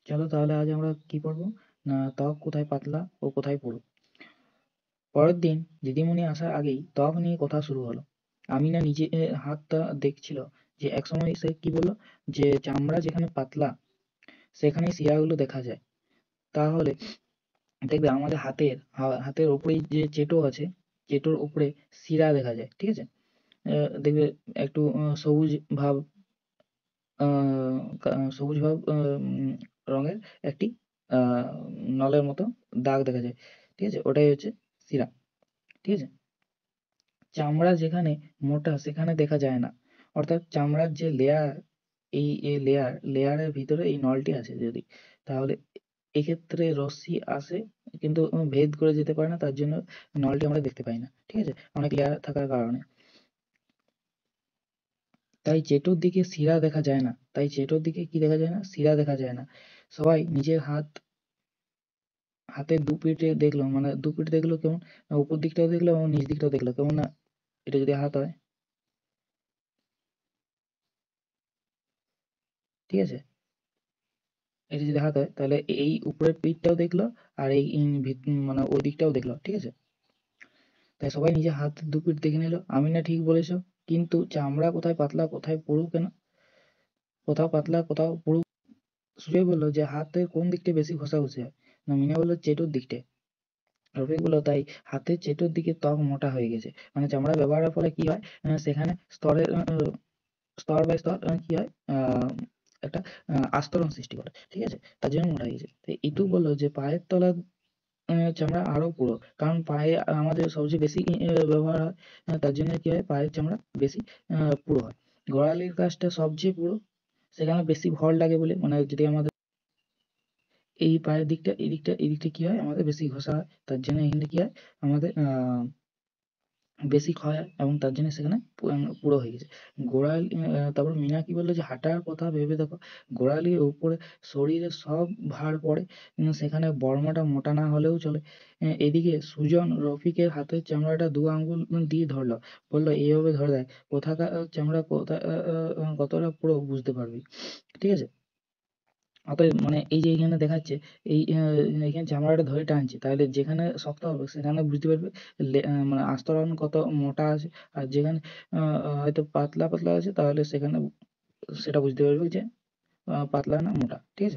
চলো তাহলে আজ আমরা কি পড়বো না, ত্বক কোথায় পাতলা ও কোথায় পুরু। পরের দিন দিদিমণি আসার আগেই ত্বক নিয়ে কথা শুরু হলো। আমিনা নিজে হাতটা দেখছিল যে একসময় সে কি বললো, যে চামড়া যেখানে পাতলা সেখানেই শিরাগুলো দেখা যায়। তাহলে দেখবে আমাদের হাতের ওপরেই যে চেটো আছে, চেটোর উপরে শিরা দেখা যায়, ঠিক আছে। দেখবে একটু সবুজ ভাব, সবুজ ভাব রঙের একটি আহ, নলের মতো দাগ দেখা যায়, ঠিক আছে, ওটাই হচ্ছে শিরা, ঠিক আছে। চামড়া যেখানে মোটা সেখানে দেখা যায় না, অর্থাৎ চামড়ার যে লেয়ার, এই লেয়ারের ভিতরে এই নলটি আছে যদি, তাহলে এক্ষেত্রে রশ্মি আসে কিন্তু ভেদ করে যেতে পারে না, তার জন্য নলটি আমরা দেখতে পাই না, ঠিক আছে, অনেক লেয়ার থাকার কারণে। তাই চেটোর দিকে শিরা দেখা যায় না, তাই চেটোর দিকে কি দেখা যায় না, শিরা দেখা যায় না। সবাই নিজের হাতের দু পিঠে দেখলো, মানে দু পিঠ দেখলো কেমন, উপর দিকটাও দেখলো এবং নিচ দিকটাও দেখলো কেমন না। এটা যদি হাত হয়, ঠিক আছে, এটা যদি হাত হয় তাহলে এই উপরের পিঠটাও দেখলো আর এই মানে ওই দিকটাও দেখলো, ঠিক আছে। তাই সবাই নিজের হাত দু পিঠ দেখে নিল। আমি না ঠিক বলেছো, কিন্তু চামড়া কোথায় পাতলা কোথায় পুরু কেন, কোথাও পাতলা কোথাও পুরু। সুজয় বললো যে হাতের কোন দিকটা বেশি ঘষাঘষি হয়, না মিনা বললো চেটোর দিকটা। রফিক বললো তাই হাতের চেটোর দিকে ত্বক মোটা হয়ে গেছে, মানে চামড়া ব্যবহারের ফলে কি হয়, সেখানে স্তর বাই স্তর কি হয়, একটা আস্তরণ সৃষ্টি করে, ঠিক আছে, তার জন্য মোটা হয়ে গেছে। তাই ইতু বললো যে পায়ের তলার চামড়া আরো পুরো, কারণ পায়ে আমাদের সবচেয়ে বেশি ব্যবহার হয়, তার জন্য কি হয়, পায়ের চামড়া বেশি পুরো হয়। গোড়ালির কাছটা সবচেয়ে পুরো, সেখানে বেশি ভর লাগে বলে, মানে যদি আমাদের এই পায়ের দিকটা এই দিকটা কি হয়, আমাদের বেশি ঘষা হয়, তার জন্য এখানে কি হয়, আমাদের বেশি ক্ষয় হয় এবং তার জন্য সেখানে পুরো হয়ে গেছে। গোড়ালি তারপর মিনা কি বললো যে হাঁটার কথা ভেবে দেখো, গোড়ালির উপরে শরীরের সব ভার পড়ে, সেখানে বর্মাটা মোটা না হলেও চলে। এদিকে সুজন রফিকের হাতের চামড়াটা দু আঙ্গুল দিয়ে ধরলো, বললো এইভাবে ধরে দেয়, কোথাকার চামড়া কোথা কতটা পুরো বুঝতে পারবি, ঠিক আছে। অতএব মানে এই যে এখানে দেখাচ্ছে, এই এখানে চামড়াটা ধরে টানছে, তাহলে যেখানে শক্ত হবে সেখানে বুঝতে পারবে মানে আস্তরণ কত মোটা আছে, আর যেখানে হয়তো পাতলা পাতলা আছে তাহলে সেখানে সেটা বুঝতে পারবে যে পাতলা না মোটা, ঠিক আছে।